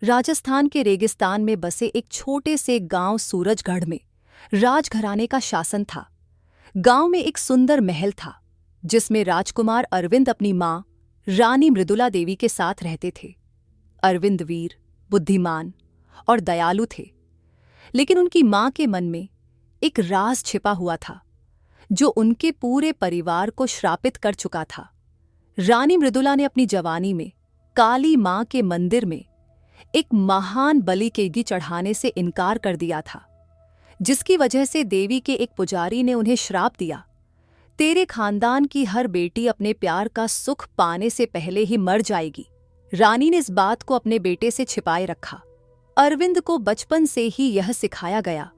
राजस्थान के रेगिस्तान में बसे एक छोटे से गांव सूरजगढ़ में राजघराने का शासन था। गांव में एक सुंदर महल था जिसमें राजकुमार अरविंद अपनी मां रानी मृदुला देवी के साथ रहते थे। अरविंद वीर, बुद्धिमान और दयालु थे, लेकिन उनकी मां के मन में एक राज छिपा हुआ था जो उनके पूरे परिवार को श्रापित कर चुका था। रानी मृदुला ने अपनी जवानी में काली मां के मंदिर में एक महान बलि केगी चढ़ाने से इनकार कर दिया था, जिसकी वजह से देवी के एक पुजारी ने उन्हें श्राप दिया, तेरे खानदान की हर बेटी अपने प्यार का सुख पाने से पहले ही मर जाएगी। रानी ने इस बात को अपने बेटे से छिपाए रखा। अरविंद को बचपन से ही यह सिखाया गया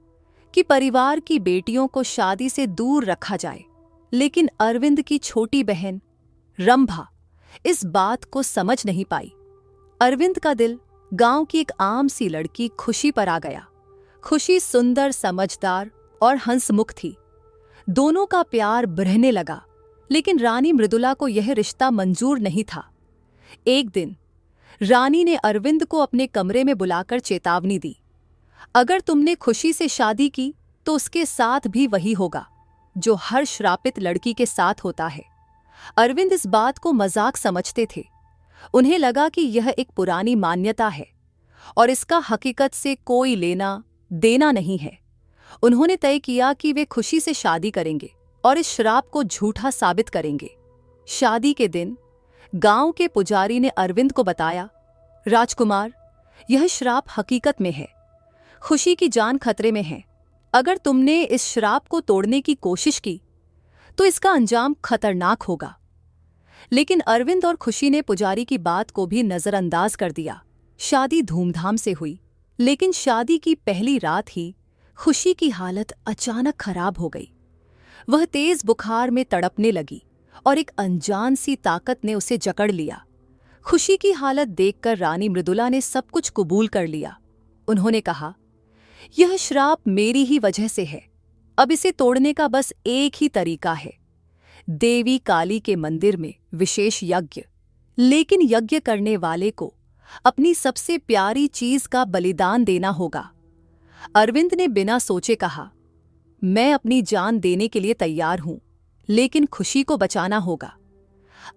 कि परिवार की बेटियों को शादी से दूर रखा जाए, लेकिन अरविंद की छोटी बहन रंभा इस बात को समझ नहीं पाई। अरविंद का दिल गांव की एक आम सी लड़की खुशी पर आ गया। खुशी सुंदर, समझदार और हंसमुख थी। दोनों का प्यार बढ़ने लगा, लेकिन रानी मृदुला को यह रिश्ता मंजूर नहीं था। एक दिन रानी ने अरविंद को अपने कमरे में बुलाकर चेतावनी दी, अगर तुमने खुशी से शादी की तो उसके साथ भी वही होगा जो हर श्रापित लड़की के साथ होता है। अरविंद इस बात को मजाक समझते थे। उन्हें लगा कि यह एक पुरानी मान्यता है और इसका हकीकत से कोई लेना देना नहीं है। उन्होंने तय किया कि वे खुशी से शादी करेंगे और इस श्राप को झूठा साबित करेंगे। शादी के दिन गांव के पुजारी ने अरविंद को बताया, राजकुमार, यह श्राप हकीकत में है। खुशी की जान खतरे में है। अगर तुमने इस श्राप को तोड़ने की कोशिश की तो इसका अंजाम खतरनाक होगा। लेकिन अरविंद और खुशी ने पुजारी की बात को भी नजरअंदाज कर दिया। शादी धूमधाम से हुई, लेकिन शादी की पहली रात ही खुशी की हालत अचानक खराब हो गई। वह तेज बुखार में तड़पने लगी और एक अनजान सी ताकत ने उसे जकड़ लिया। खुशी की हालत देखकर रानी मृदुला ने सब कुछ कबूल कर लिया। उन्होंने कहा, यह श्राप मेरी ही वजह से है। अब इसे तोड़ने का बस एक ही तरीका है, देवी काली के मंदिर में विशेष यज्ञ। लेकिन यज्ञ करने वाले को अपनी सबसे प्यारी चीज का बलिदान देना होगा। अरविंद ने बिना सोचे कहा, मैं अपनी जान देने के लिए तैयार हूं, लेकिन खुशी को बचाना होगा।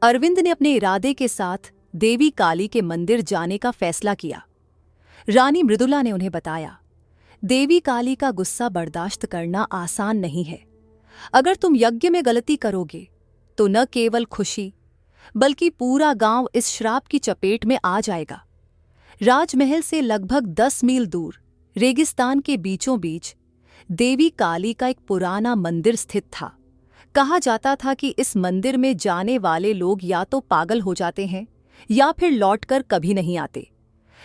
अरविंद ने अपने इरादे के साथ देवी काली के मंदिर जाने का फैसला किया। रानी मृदुला ने उन्हें बताया, देवी काली का गुस्सा बर्दाश्त करना आसान नहीं है। अगर तुम यज्ञ में गलती करोगे तो न केवल खुशी बल्कि पूरा गांव इस श्राप की चपेट में आ जाएगा। राजमहल से लगभग 10 मील दूर रेगिस्तान के बीचों बीच देवी काली का एक पुराना मंदिर स्थित था। कहा जाता था कि इस मंदिर में जाने वाले लोग या तो पागल हो जाते हैं या फिर लौटकर कभी नहीं आते।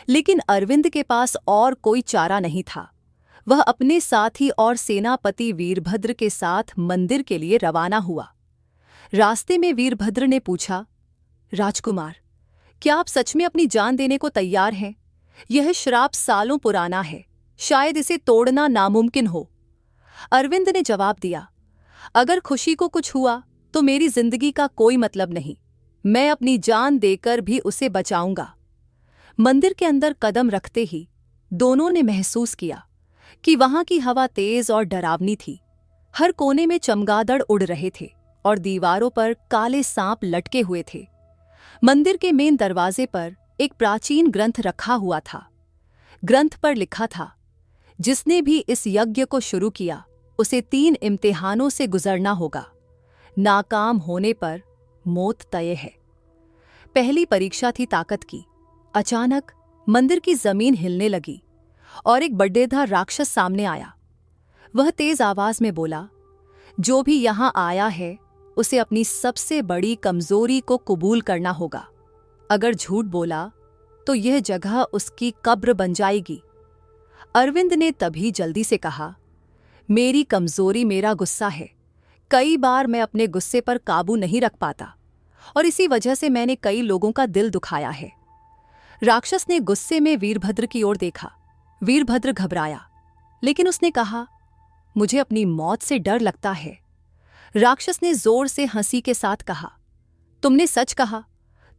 लेकिन अरविंद के पास और कोई चारा नहीं था। वह अपने साथी और सेनापति वीरभद्र के साथ मंदिर के लिए रवाना हुआ। रास्ते में वीरभद्र ने पूछा, राजकुमार, क्या आप सच में अपनी जान देने को तैयार हैं? यह श्राप सालों पुराना है, शायद इसे तोड़ना नामुमकिन हो। अरविंद ने जवाब दिया, अगर खुशी को कुछ हुआ तो मेरी जिंदगी का कोई मतलब नहीं। मैं अपनी जान देकर भी उसे बचाऊंगा। मंदिर के अंदर कदम रखते ही दोनों ने महसूस किया कि वहां की हवा तेज और डरावनी थी। हर कोने में चमगादड़ उड़ रहे थे और दीवारों पर काले सांप लटके हुए थे। मंदिर के मेन दरवाजे पर एक प्राचीन ग्रंथ रखा हुआ था। ग्रंथ पर लिखा था, जिसने भी इस यज्ञ को शुरू किया उसे 3 इम्तिहानों से गुजरना होगा। नाकाम होने पर मौत तय है। पहली परीक्षा थी ताकत की। अचानक मंदिर की जमीन हिलने लगी और एक बड्डेदार राक्षस सामने आया। वह तेज आवाज में बोला, जो भी यहां आया है उसे अपनी सबसे बड़ी कमजोरी को कबूल करना होगा। अगर झूठ बोला तो यह जगह उसकी कब्र बन जाएगी। अरविंद ने तभी जल्दी से कहा, मेरी कमजोरी मेरा गुस्सा है। कई बार मैं अपने गुस्से पर काबू नहीं रख पाता और इसी वजह से मैंने कई लोगों का दिल दुखाया है। राक्षस ने गुस्से में वीरभद्र की ओर देखा। वीरभद्र घबराया, लेकिन उसने कहा, मुझे अपनी मौत से डर लगता है। राक्षस ने जोर से हंसी के साथ कहा, तुमने सच कहा।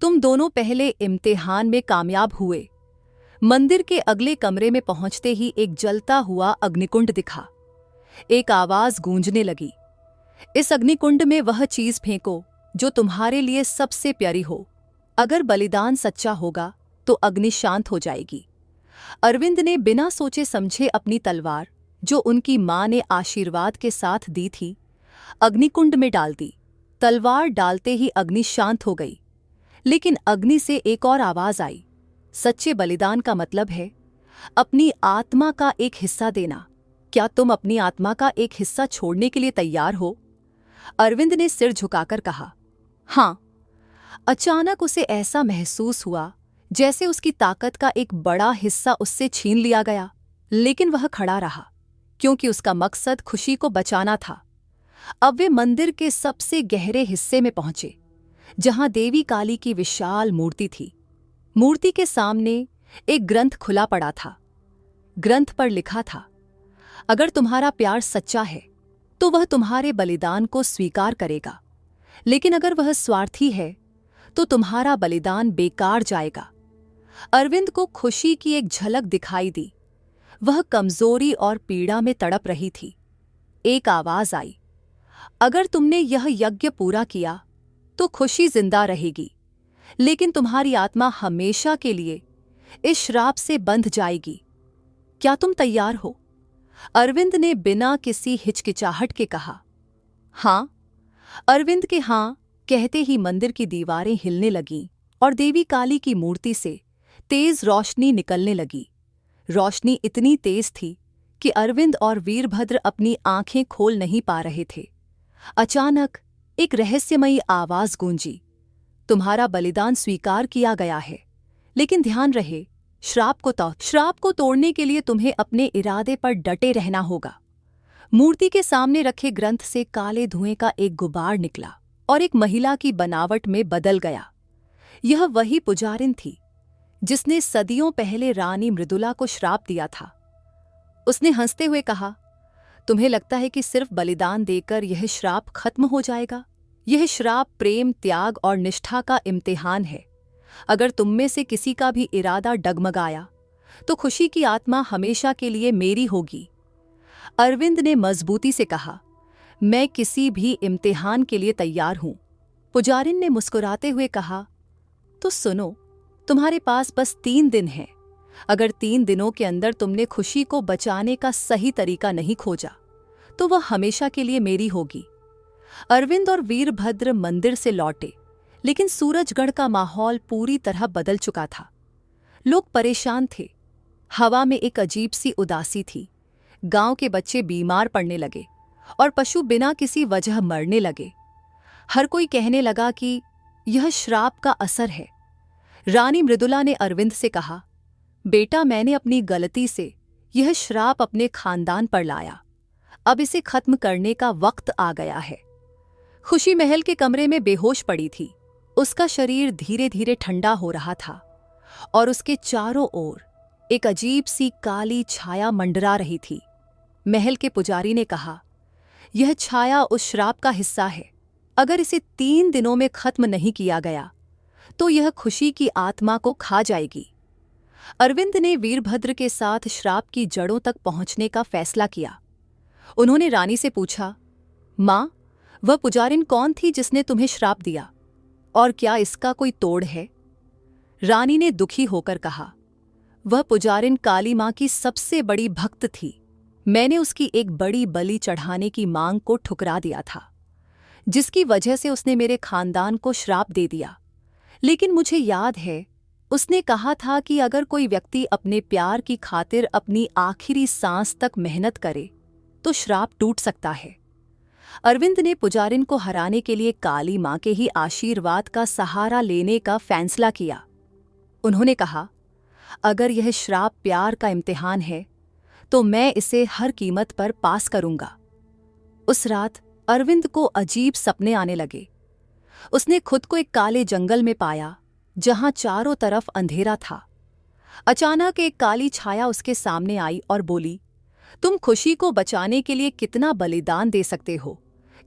तुम दोनों पहले इम्तिहान में कामयाब हुए। मंदिर के अगले कमरे में पहुंचते ही एक जलता हुआ अग्निकुंड दिखा। एक आवाज गूंजने लगी, इस अग्निकुंड में वह चीज फेंको जो तुम्हारे लिए सबसे प्यारी हो। अगर बलिदान सच्चा होगा तो अग्नि शांत हो जाएगी। अरविंद ने बिना सोचे समझे अपनी तलवार, जो उनकी मां ने आशीर्वाद के साथ दी थी, अग्निकुंड में डाल दी। तलवार डालते ही अग्नि शांत हो गई, लेकिन अग्नि से एक और आवाज आई, सच्चे बलिदान का मतलब है अपनी आत्मा का एक हिस्सा देना। क्या तुम अपनी आत्मा का एक हिस्सा छोड़ने के लिए तैयार हो? अरविंद ने सिर झुकाकर कहा, हां। अचानक उसे ऐसा महसूस हुआ जैसे उसकी ताकत का एक बड़ा हिस्सा उससे छीन लिया गया, लेकिन वह खड़ा रहा क्योंकि उसका मकसद खुशी को बचाना था। अब वे मंदिर के सबसे गहरे हिस्से में पहुंचे, जहां देवी काली की विशाल मूर्ति थी। मूर्ति के सामने एक ग्रंथ खुला पड़ा था। ग्रंथ पर लिखा था, अगर तुम्हारा प्यार सच्चा है तो वह तुम्हारे बलिदान को स्वीकार करेगा, लेकिन अगर वह स्वार्थी है तो तुम्हारा बलिदान बेकार जाएगा। अरविंद को खुशी की एक झलक दिखाई दी। वह कमजोरी और पीड़ा में तड़प रही थी। एक आवाज आई, अगर तुमने यह यज्ञ पूरा किया तो खुशी जिंदा रहेगी, लेकिन तुम्हारी आत्मा हमेशा के लिए इस श्राप से बंध जाएगी। क्या तुम तैयार हो? अरविंद ने बिना किसी हिचकिचाहट के कहा, हां। अरविंद के हां कहते ही मंदिर की दीवारें हिलने लगीं और देवी काली की मूर्ति से तेज रोशनी निकलने लगी। रोशनी इतनी तेज थी कि अरविंद और वीरभद्र अपनी आंखें खोल नहीं पा रहे थे। अचानक एक रहस्यमयी आवाज गूंजी, तुम्हारा बलिदान स्वीकार किया गया है, लेकिन ध्यान रहे, श्राप को तोड़ने के लिए तुम्हें अपने इरादे पर डटे रहना होगा। मूर्ति के सामने रखे ग्रंथ से काले धुएं का एक गुबार निकला और एक महिला की बनावट में बदल गया। यह वही पुजारिन थी जिसने सदियों पहले रानी मृदुला को श्राप दिया था। उसने हंसते हुए कहा, तुम्हें लगता है कि सिर्फ बलिदान देकर यह श्राप खत्म हो जाएगा? यह श्राप प्रेम, त्याग और निष्ठा का इम्तिहान है। अगर तुम में से किसी का भी इरादा डगमगाया तो खुशी की आत्मा हमेशा के लिए मेरी होगी। अरविंद ने मजबूती से कहा, मैं किसी भी इम्तिहान के लिए तैयार हूं। पुजारिन ने मुस्कुराते हुए कहा, तो सुनो, तुम्हारे पास बस 3 दिन हैं। अगर 3 दिनों के अंदर तुमने खुशी को बचाने का सही तरीका नहीं खोजा तो वह हमेशा के लिए मेरी होगी। अरविंद और वीरभद्र मंदिर से लौटे, लेकिन सूरजगढ़ का माहौल पूरी तरह बदल चुका था। लोग परेशान थे। हवा में एक अजीब सी उदासी थी। गांव के बच्चे बीमार पड़ने लगे और पशु बिना किसी वजह मरने लगे। हर कोई कहने लगा कि यह श्राप का असर है। रानी मृदुला ने अरविंद से कहा, बेटा, मैंने अपनी गलती से यह श्राप अपने खानदान पर लाया। अब इसे खत्म करने का वक्त आ गया है। खुशी महल के कमरे में बेहोश पड़ी थी। उसका शरीर धीरे धीरे ठंडा हो रहा था और उसके चारों ओर एक अजीब सी काली छाया मंडरा रही थी। महल के पुजारी ने कहा, यह छाया उस श्राप का हिस्सा है। अगर इसे 3 दिनों में खत्म नहीं किया गया तो यह खुशी की आत्मा को खा जाएगी। अरविंद ने वीरभद्र के साथ श्राप की जड़ों तक पहुंचने का फैसला किया। उन्होंने रानी से पूछा, मां, वह पुजारिन कौन थी जिसने तुम्हें श्राप दिया, और क्या इसका कोई तोड़ है? रानी ने दुखी होकर कहा, वह पुजारिन काली मां की सबसे बड़ी भक्त थी। मैंने उसकी एक बड़ी बलि चढ़ाने की मांग को ठुकरा दिया था, जिसकी वजह से उसने मेरे खानदान को श्राप दे दिया। लेकिन मुझे याद है, उसने कहा था कि अगर कोई व्यक्ति अपने प्यार की खातिर अपनी आखिरी सांस तक मेहनत करे तो श्राप टूट सकता है। अरविंद ने पुजारिन को हराने के लिए काली मां के ही आशीर्वाद का सहारा लेने का फैसला किया। उन्होंने कहा, अगर यह श्राप प्यार का इम्तिहान है तो मैं इसे हर कीमत पर पास करूंगा। उस रात अरविंद को अजीब सपने आने लगे। उसने खुद को एक काले जंगल में पाया जहां चारों तरफ अंधेरा था। अचानक एक काली छाया उसके सामने आई और बोली, तुम खुशी को बचाने के लिए कितना बलिदान दे सकते हो?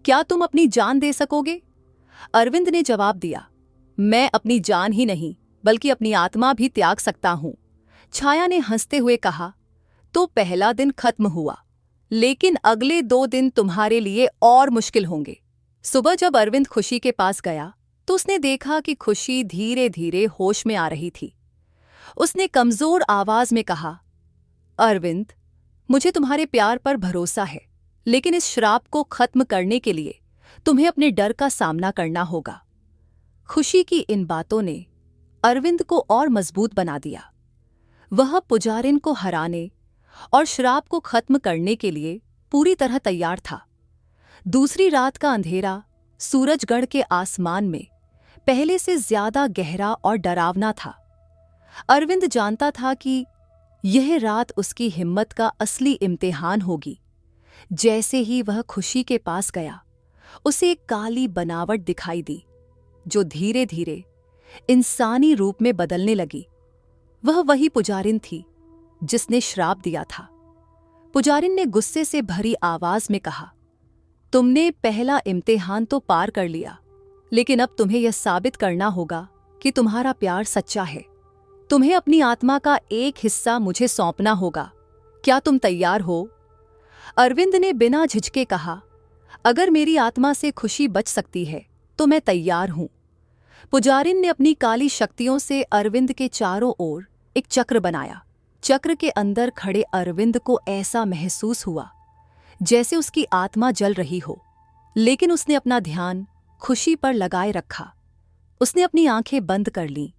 क्या तुम अपनी जान दे सकोगे? अरविंद ने जवाब दिया, मैं अपनी जान ही नहीं बल्कि अपनी आत्मा भी त्याग सकता हूं। छाया ने हंसते हुए कहा, तो पहला दिन खत्म हुआ, लेकिन अगले 2 दिन तुम्हारे लिए और मुश्किल होंगे। सुबह जब अरविंद खुशी के पास गया तो उसने देखा कि खुशी धीरे धीरे होश में आ रही थी। उसने कमजोर आवाज में कहा, अरविंद, मुझे तुम्हारे प्यार पर भरोसा है, लेकिन इस श्राप को खत्म करने के लिए तुम्हें अपने डर का सामना करना होगा। खुशी की इन बातों ने अरविंद को और मजबूत बना दिया। वह पुजारिन को हराने और श्राप को खत्म करने के लिए पूरी तरह तैयार था। दूसरी रात का अंधेरा सूरजगढ़ के आसमान में पहले से ज्यादा गहरा और डरावना था। अरविंद जानता था कि यह रात उसकी हिम्मत का असली इम्तिहान होगी। जैसे ही वह खुशी के पास गया, उसे एक काली बनावट दिखाई दी जो धीरे धीरे इंसानी रूप में बदलने लगी। वह वही पुजारिन थी जिसने श्राप दिया था। पुजारिन ने गुस्से से भरी आवाज में कहा, तुमने पहला इम्तिहान तो पार कर लिया, लेकिन अब तुम्हें यह साबित करना होगा कि तुम्हारा प्यार सच्चा है। तुम्हें अपनी आत्मा का एक हिस्सा मुझे सौंपना होगा। क्या तुम तैयार हो? अरविंद ने बिना झिझके कहा, अगर मेरी आत्मा से खुशी बच सकती है तो मैं तैयार हूं। पुजारिन ने अपनी काली शक्तियों से अरविंद के चारों ओर एक चक्र बनाया। चक्र के अंदर खड़े अरविंद को ऐसा महसूस हुआ जैसे उसकी आत्मा जल रही हो, लेकिन उसने अपना ध्यान खुशी पर लगाए रखा। उसने अपनी आंखें बंद कर लीं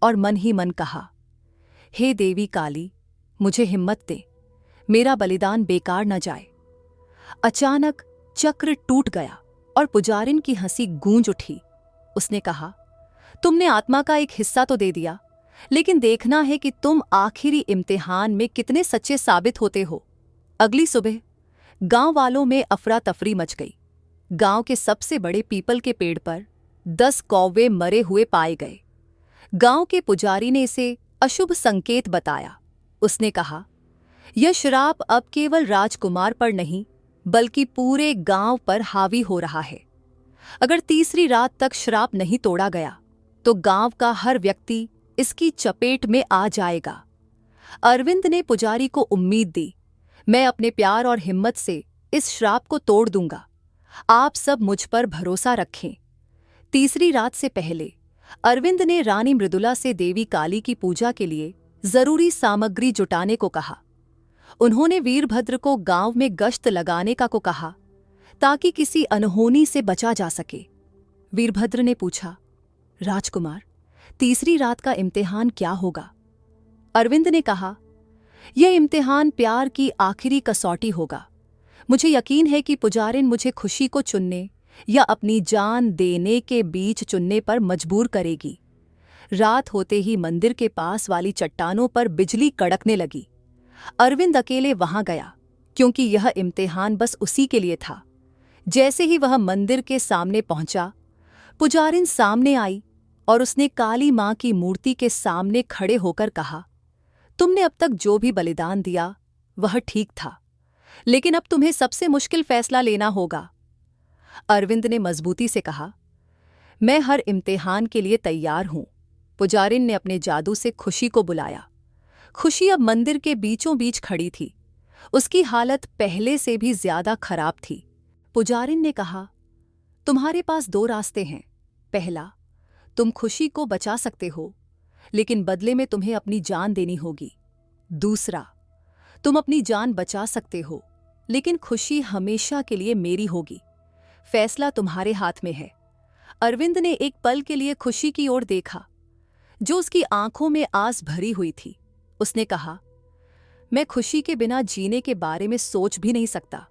और मन ही मन कहा, हे देवी काली, मुझे हिम्मत दे, मेरा बलिदान बेकार न जाए। अचानक चक्र टूट गया और पुजारिन की हंसी गूंज उठी। उसने कहा, तुमने आत्मा का एक हिस्सा तो दे दिया, लेकिन देखना है कि तुम आखिरी इम्तिहान में कितने सच्चे साबित होते हो। अगली सुबह गांव वालों में अफरा तफरी मच गई। गांव के सबसे बड़े पीपल के पेड़ पर 10 कौवे मरे हुए पाए गए। गांव के पुजारी ने इसे अशुभ संकेत बताया। उसने कहा, यह श्राप अब केवल राजकुमार पर नहीं बल्कि पूरे गांव पर हावी हो रहा है। अगर तीसरी रात तक श्राप नहीं तोड़ा गया तो गांव का हर व्यक्ति इसकी चपेट में आ जाएगा। अरविंद ने पुजारी को उम्मीद दी, मैं अपने प्यार और हिम्मत से इस श्राप को तोड़ दूंगा। आप सब मुझ पर भरोसा रखें। तीसरी रात से पहले अरविंद ने रानी मृदुला से देवी काली की पूजा के लिए जरूरी सामग्री जुटाने को कहा। उन्होंने वीरभद्र को गांव में गश्त लगाने का को कहा ताकि किसी अनहोनी से बचा जा सके। वीरभद्र ने पूछा, राजकुमार, तीसरी रात का इम्तिहान क्या होगा? अरविंद ने कहा, यह इम्तिहान प्यार की आखिरी कसौटी होगा। मुझे यकीन है कि पुजारिन मुझे खुशी को चुनने या अपनी जान देने के बीच चुनने पर मजबूर करेगी। रात होते ही मंदिर के पास वाली चट्टानों पर बिजली कड़कने लगी। अरविंद अकेले वहां गया क्योंकि यह इम्तिहान बस उसी के लिए था। जैसे ही वह मंदिर के सामने पहुंचा, पुजारिन सामने आई और उसने काली मां की मूर्ति के सामने खड़े होकर कहा, तुमने अब तक जो भी बलिदान दिया वह ठीक था, लेकिन अब तुम्हें सबसे मुश्किल फैसला लेना होगा। अरविंद ने मजबूती से कहा, मैं हर इम्तिहान के लिए तैयार हूं। पुजारिन ने अपने जादू से खुशी को बुलाया। खुशी अब मंदिर के बीचों बीच खड़ी थी। उसकी हालत पहले से भी ज्यादा खराब थी। पुजारिन ने कहा, तुम्हारे पास 2 रास्ते हैं। पहला, तुम खुशी को बचा सकते हो, लेकिन बदले में तुम्हें अपनी जान देनी होगी। दूसरा, तुम अपनी जान बचा सकते हो, लेकिन खुशी हमेशा के लिए मेरी होगी। फैसला तुम्हारे हाथ में है। अरविंद ने एक पल के लिए खुशी की ओर देखा, जो उसकी आंखों में आस भरी हुई थी। उसने कहा, मैं खुशी के बिना जीने के बारे में सोच भी नहीं सकता।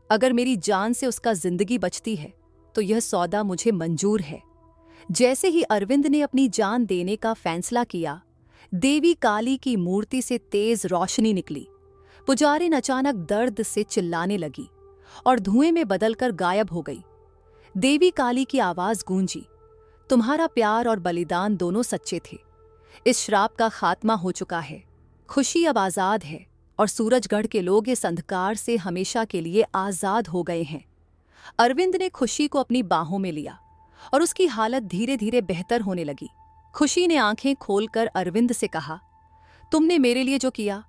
अगर मेरी जान से उसका जिंदगी बचती है तो यह सौदा मुझे मंजूर है। जैसे ही अरविंद ने अपनी जान देने का फैसला किया, देवी काली की मूर्ति से तेज रोशनी निकली। पुजारिन अचानक दर्द से चिल्लाने लगी और धुएं में बदलकर गायब हो गई। देवी काली की आवाज गूंजी, तुम्हारा प्यार और बलिदान दोनों सच्चे थे। इस श्राप का खात्मा हो चुका है। खुशी अब आजाद है और सूरजगढ़ के लोग इस अंधकार से हमेशा के लिए आजाद हो गए हैं। अरविंद ने खुशी को अपनी बाहों में लिया और उसकी हालत धीरे धीरे बेहतर होने लगी। खुशी ने आंखें खोलकर अरविंद से कहा, तुमने मेरे लिए जो किया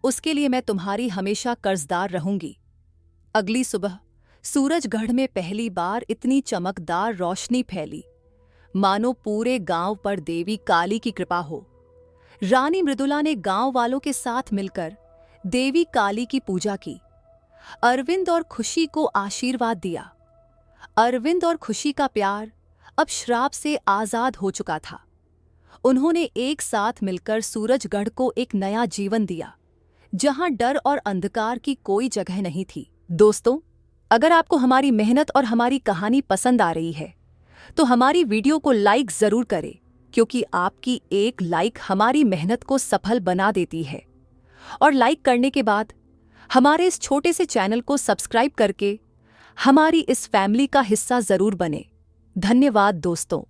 उसके लिए मैं तुम्हारी हमेशा कर्जदार रहूंगी। अगली सुबह सूरजगढ़ में पहली बार इतनी चमकदार रोशनी फैली मानो पूरे गांव पर देवी काली की कृपा हो। रानी मृदुला ने गांव वालों के साथ मिलकर देवी काली की पूजा की। अरविंद और खुशी को आशीर्वाद दिया। अरविंद और खुशी का प्यार अब श्राप से आजाद हो चुका था। उन्होंने एक साथ मिलकर सूरजगढ़ को एक नया जीवन दिया, जहां डर और अंधकार की कोई जगह नहीं थी। दोस्तों, अगर आपको हमारी मेहनत और हमारी कहानी पसंद आ रही है तो हमारी वीडियो को लाइक जरूर करें, क्योंकि आपकी एक लाइक हमारी मेहनत को सफल बना देती है। और लाइक करने के बाद हमारे इस छोटे से चैनल को सब्सक्राइब करके हमारी इस फैमिली का हिस्सा जरूर बने। धन्यवाद दोस्तों।